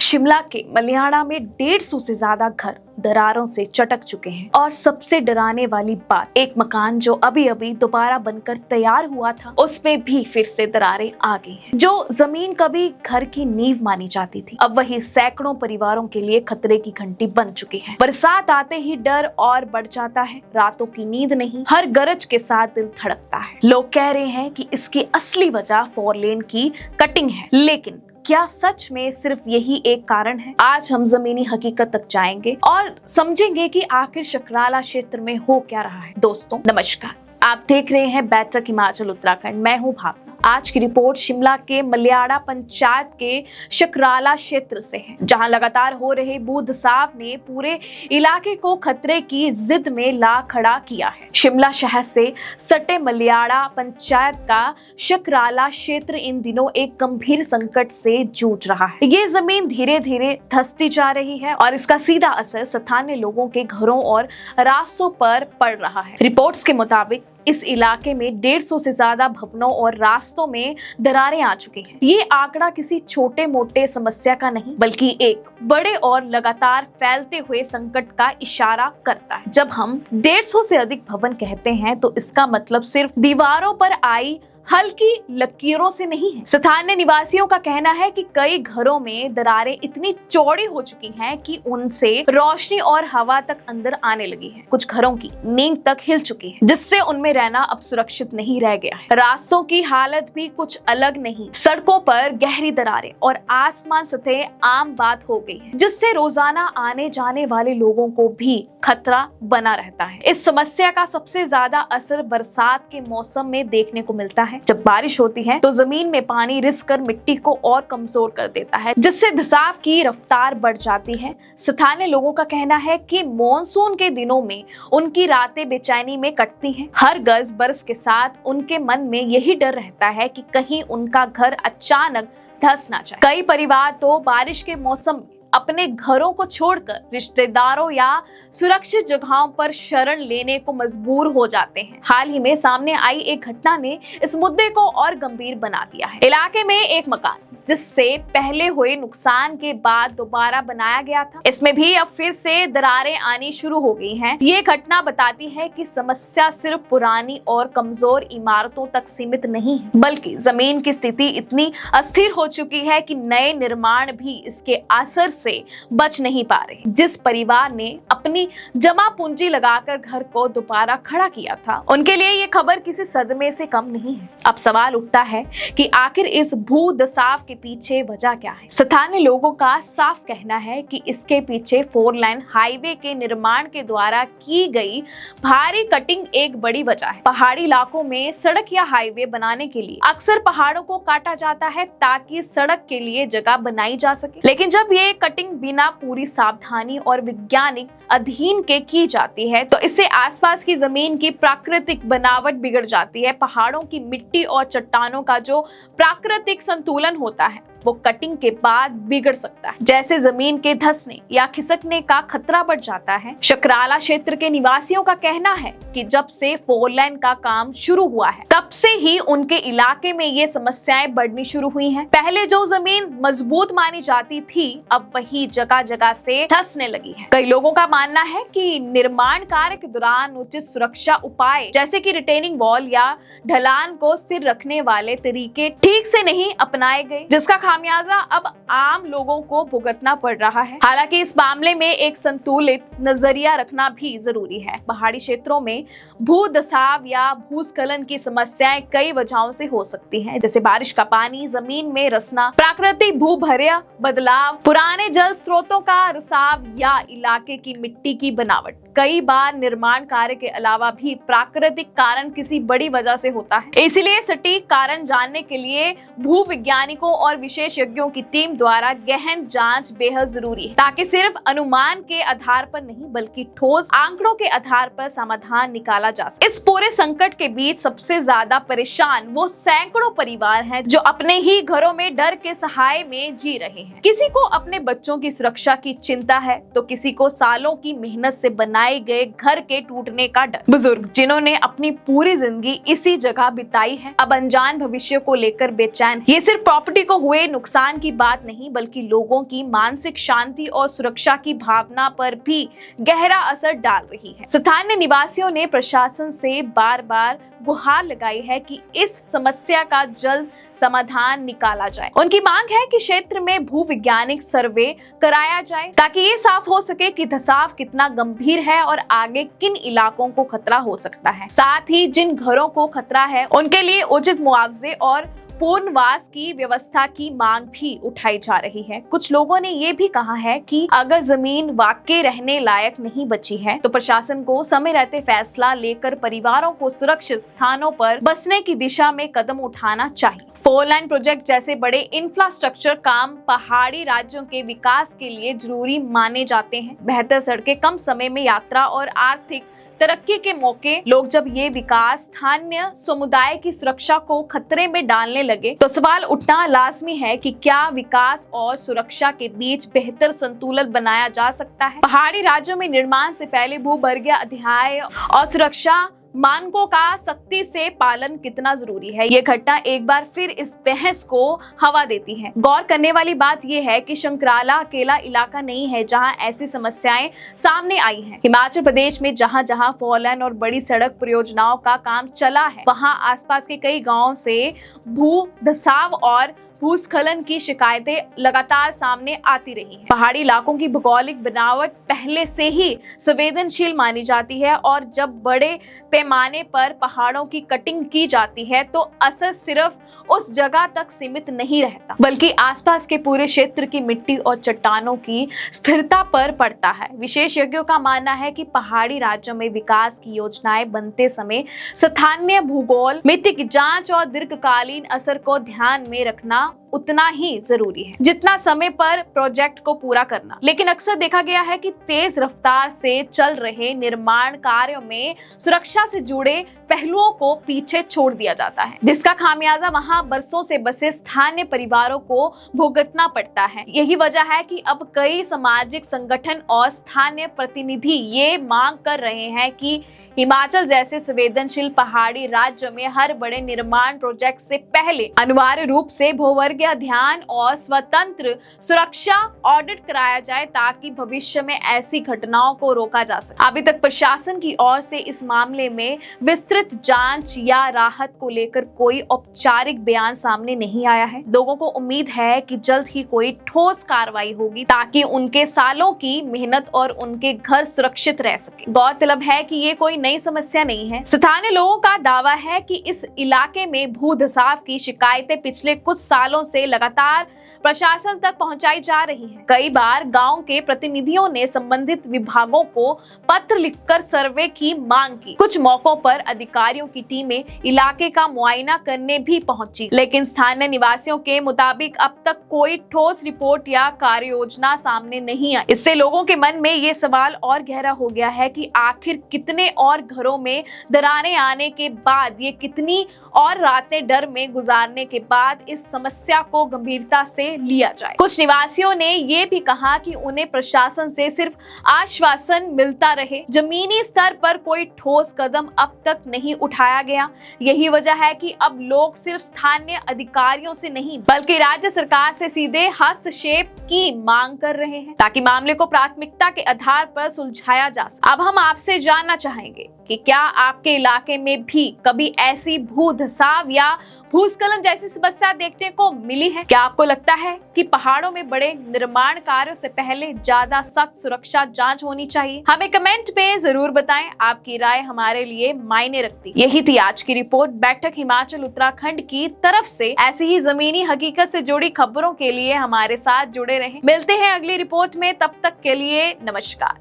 शिमला के मलियाड़ा में 150 से ज्यादा घर दरारों से चटक चुके हैं और सबसे डराने वाली बात, एक मकान जो अभी अभी दोबारा बनकर तैयार हुआ था उसमें भी फिर से दरारें आ गई हैं। जो जमीन कभी घर की नींव मानी जाती थी अब वही सैकड़ों परिवारों के लिए खतरे की घंटी बन चुकी है। बरसात आते ही डर और बढ़ जाता है, रातों की नींद नहीं, हर गरज के साथ दिल धड़कता है। लोग कह रहे हैं कि इसकी असली वजह 4 लेन की कटिंग है, लेकिन क्या सच में सिर्फ यही एक कारण है? आज हम जमीनी हकीकत तक जाएंगे और समझेंगे कि आखिर शकराला क्षेत्र में हो क्या रहा है। दोस्तों नमस्कार, आप देख रहे हैं बैठक हिमाचल उत्तराखंड। मैं हूं भावना। आज की रिपोर्ट शिमला के मलियाड़ा पंचायत के शकराला क्षेत्र से है, जहां लगातार हो रहे भू धसाव ने पूरे इलाके को खतरे की जिद में ला खड़ा किया है। शिमला शहर से सटे मलियाड़ा पंचायत का शकराला क्षेत्र इन दिनों एक गंभीर संकट से जूझ रहा है। ये जमीन धीरे धीरे धंसती जा रही है और इसका सीधा असर स्थानीय लोगों के घरों और रास्तों पर पड़ रहा है। रिपोर्ट्स के मुताबिक इस इलाके में 150 से ज्यादा भवनों और रास्तों में दरारें आ चुकी हैं। ये आंकड़ा किसी छोटे मोटे समस्या का नहीं बल्कि एक बड़े और लगातार फैलते हुए संकट का इशारा करता है। जब हम 150 से अधिक भवन कहते हैं तो इसका मतलब सिर्फ दीवारों पर आई हल्की लकीरों से नहीं है। स्थानीय निवासियों का कहना है कि कई घरों में दरारें इतनी चौड़ी हो चुकी हैं कि उनसे रोशनी और हवा तक अंदर आने लगी है। कुछ घरों की नींव तक हिल चुकी है, जिससे उनमें रहना अब सुरक्षित नहीं रह गया है। रास्तों की हालत भी कुछ अलग नहीं, सड़कों पर गहरी दरारें और आसमान सतह आम बात हो गई है, जिससे रोजाना आने जाने वाले लोगों को भी खतरा बना रहता है। इस समस्या का सबसे ज्यादा असर बरसात के मौसम में देखने को मिलता है। जब बारिश होती है तो जमीन में पानी रिस कर मिट्टी को और कमजोर कर देता है, जिससे धंसाव की रफ्तार बढ़ जाती है। स्थानीय लोगों का कहना है कि मॉनसून के दिनों में उनकी रातें बेचैनी में कटती हैं। हर गज बरस के साथ उनके मन में यही डर रहता है कि कहीं उनका घर अचानक धंस ना जाए। कई परिवार तो बारिश के मौसम अपने घरों को छोड़कर रिश्तेदारों या सुरक्षित जगहों पर शरण लेने को मजबूर हो जाते हैं। हाल ही में सामने आई एक घटना ने इस मुद्दे को और गंभीर बना दिया है। इलाके में एक मकान जिससे पहले हुए नुकसान के बाद दोबारा बनाया गया था, इसमें भी अब फिर से दरारें आनी शुरू हो गई हैं। ये घटना बताती है कि समस्या सिर्फ पुरानी और कमजोर इमारतों तक सीमित नहीं है, बल्कि जमीन की स्थिति इतनी अस्थिर हो चुकी है कि नए निर्माण भी इसके असर से बच नहीं पा रहे। जिस परिवार ने अपनी जमा पूंजी लगाकर घर को दोबारा खड़ा किया था, उनके लिए ये खबर किसी सदमे से कम नहीं है। अब सवाल उठता है कि आखिर इस भू धसाव के पीछे वजह क्या है? स्थानीय लोगों का साफ कहना है कि इसके पीछे 4 लाइन हाईवे के निर्माण के द्वारा की गई भारी कटिंग एक बड़ी वजह है। पहाड़ी इलाकों में सड़क या हाईवे बनाने के लिए अक्सर पहाड़ों को काटा जाता है ताकि सड़क के लिए जगह बनाई जा सके, लेकिन जब ये कटिंग बिना पूरी सावधानी और वैज्ञानिक अधीन के की जाती है तो इससे आसपास की जमीन की प्राकृतिक बनावट बिगड़ जाती है। पहाड़ों की मिट्टी और चट्टानों का जो प्राकृतिक संतुलन होता है वो कटिंग के बाद बिगड़ सकता है, जैसे जमीन के धंसने या खिसकने का खतरा बढ़ जाता है। शकराला क्षेत्र के निवासियों का कहना है कि जब से 4 लाइन का काम शुरू हुआ है तब से ही उनके इलाके में ये समस्याएं बढ़नी शुरू हुई हैं। पहले जो जमीन मजबूत मानी जाती थी अब वही जगह जगह से धंसने लगी है। कई लोगों का मानना है कि निर्माण कार्य के दौरान उचित सुरक्षा उपाय जैसे कि रिटेनिंग वॉल या ढलान को स्थिर रखने वाले तरीके ठीक से नहीं अपनाए गए, जिसका खामियाजा अब आम लोगों को भुगतना पड़ रहा है। हालांकि इस मामले में एक संतुलित नजरिया रखना भी जरूरी है। पहाड़ी क्षेत्रों में भू धसाव या भूस्खलन की समस्याएं कई वजहों से हो सकती हैं, जैसे बारिश का पानी जमीन में रसना, प्राकृतिक भूभर्य बदलाव, पुराने जल स्रोतों का रिसाव या इलाके की मिट्टी की बनावट। कई बार निर्माण कार्य के अलावा भी प्राकृतिक कारण किसी बड़ी वजह से होता है। इसलिए सटीक कारण जानने के लिए भूवैज्ञानिकों और विशेषज्ञों की टीम द्वारा गहन जांच बेहद जरूरी है, ताकि सिर्फ अनुमान के आधार पर नहीं बल्कि ठोस आंकड़ों के आधार पर समाधान निकाला जा सके। इस पूरे संकट के बीच सबसे ज्यादा परेशान वो सैकड़ों परिवार हैं जो अपने ही घरों में डर के सहाय में जी रहे हैं। किसी को अपने बच्चों की सुरक्षा की चिंता है तो किसी को सालों की मेहनत से बनाए बनाए गए घर के टूटने का डर। बुजुर्ग जिन्होंने अपनी पूरी जिंदगी इसी जगह बिताई है, अब अनजान भविष्य को लेकर बेचैन। ये सिर्फ प्रॉपर्टी को हुए नुकसान की बात नहीं, बल्कि लोगों की मानसिक शांति और सुरक्षा की भावना पर भी गहरा असर डाल रही है। स्थानीय निवासियों ने प्रशासन से बार बार गुहार लगाई है कि इस समस्या का जल्द समाधान निकाला जाए। उनकी मांग है कि क्षेत्र में भूविज्ञानिक सर्वे कराया जाए ताकि ये साफ हो सके कि धंसाव कितना गंभीर है और आगे किन इलाकों को खतरा हो सकता है। साथ ही जिन घरों को खतरा है उनके लिए उचित मुआवजे और पुनर्वास की व्यवस्था की मांग भी उठाई जा रही है। कुछ लोगों ने ये भी कहा है कि अगर जमीन वाकई रहने लायक नहीं बची है तो प्रशासन को समय रहते फैसला लेकर परिवारों को सुरक्षित स्थानों पर बसने की दिशा में कदम उठाना चाहिए। 4 लाइन प्रोजेक्ट जैसे बड़े इंफ्रास्ट्रक्चर काम पहाड़ी राज्यों के विकास के लिए जरूरी माने जाते हैं। बेहतर सड़कें, कम समय में यात्रा और आर्थिक तरक्की के मौके। लोग जब ये विकास स्थानीय समुदाय की सुरक्षा को खतरे में डालने लगे तो सवाल उठना लाजमी है कि क्या विकास और सुरक्षा के बीच बेहतर संतुलन बनाया जा सकता है। पहाड़ी राज्यों में निर्माण से पहले भूगर्भीय अध्याय और सुरक्षा मानकों का सख्ती से पालन कितना जरूरी है, ये घटना एक बार फिर इस बहस को हवा देती है। गौर करने वाली बात यह है कि शंकराला अकेला इलाका नहीं है जहां ऐसी समस्याएं सामने आई हैं। हिमाचल प्रदेश में जहां जहां 4 लाइन और बड़ी सड़क परियोजनाओं का काम चला है, वहां आसपास के कई गांवों से भू धसाव और भूस्खलन की शिकायतें लगातार सामने आती रही हैं। पहाड़ी इलाकों की भौगोलिक बनावट पहले से ही संवेदनशील मानी जाती है और जब बड़े पैमाने पर पहाड़ों की कटिंग की जाती है तो असर सिर्फ उस जगह तक सीमित नहीं रहता, बल्कि आसपास के पूरे क्षेत्र की मिट्टी और चट्टानों की स्थिरता पर पड़ता है। विशेषज्ञों का मानना है कि पहाड़ी राज्यों में विकास की योजनाएं बनते समय स्थानीय भूगोल, मिट्टी की जांच और दीर्घकालीन असर को ध्यान में रखना उतना ही जरूरी है जितना समय पर प्रोजेक्ट को पूरा करना। लेकिन अक्सर देखा गया है कि तेज रफ्तार से चल रहे निर्माण कार्यों में सुरक्षा से जुड़े पहलुओं को पीछे छोड़ दिया जाता है, जिसका खामियाजा वहां बरसों से बसे स्थानीय परिवारों को भुगतना पड़ता है। यही वजह है कि अब कई सामाजिक संगठन और स्थानीय प्रतिनिधि ये मांग कर रहे हैं कि हिमाचल जैसे संवेदनशील पहाड़ी राज्य में हर बड़े निर्माण प्रोजेक्ट से पहले अनिवार्य रूप से भूवर्गीय अध्ययन और स्वतंत्र सुरक्षा ऑडिट कराया जाए ताकि भविष्य में ऐसी घटनाओं को रोका जा सके। अभी तक प्रशासन की ओर से इस मामले में विस्तृत जांच या राहत को लेकर कोई औपचारिक बयान सामने नहीं आया है। लोगों को उम्मीद है कि जल्द ही कोई ठोस कार्रवाई होगी ताकि उनके सालों की मेहनत और उनके घर सुरक्षित रह सके। गौरतलब है कि ये कोई नई समस्या नहीं है। स्थानीय लोगों का दावा है कि इस इलाके में भू धसाव की शिकायतें पिछले कुछ सालों से लगातार प्रशासन तक पहुंचाई जा रही हैं। कई बार गांव के प्रतिनिधियों ने संबंधित विभागों को पत्र लिखकर सर्वे की मांग की। कुछ मौकों पर अधिकारियों की टीमें इलाके का मुआयना करने भी पहुंची, लेकिन स्थानीय निवासियों के मुताबिक अब तक कोई ठोस रिपोर्ट या कार्य योजना सामने नहीं आई। इससे लोगों के मन में ये सवाल और गहरा हो गया है कि आखिर कितने और घरों में दरारें आने के बाद, ये कितनी और रातें डर में गुजारने के बाद इस समस्या को गंभीरता से लिया जाए। कुछ निवासियों ने ये भी कहा कि उन्हें प्रशासन से सिर्फ आश्वासन मिलता रहे, जमीनी स्तर पर कोई ठोस कदम अब तक नहीं उठाया गया। यही वजह है कि अब लोग सिर्फ स्थानीय अधिकारियों से नहीं बल्कि राज्य सरकार से सीधे हस्तक्षेप की मांग कर रहे हैं ताकि मामले को प्राथमिकता के आधार पर सुलझाया जा सके। अब हम आपसे जानना चाहेंगे कि क्या आपके इलाके में भी कभी ऐसी भू धसाव या भूस्खलन जैसी समस्या देखने को मिली है? क्या आपको लगता है कि पहाड़ों में बड़े निर्माण कार्यों से पहले ज्यादा सख्त सुरक्षा जांच होनी चाहिए? हमें कमेंट पे जरूर बताएं, आपकी राय हमारे लिए मायने रखती। यही थी आज की रिपोर्ट बैठक हिमाचल उत्तराखंड की तरफ से। ऐसी ही जमीनी हकीकत से जुड़ी खबरों के लिए हमारे साथ जुड़े रहें। मिलते हैं अगली रिपोर्ट में, तब तक के लिए नमस्कार।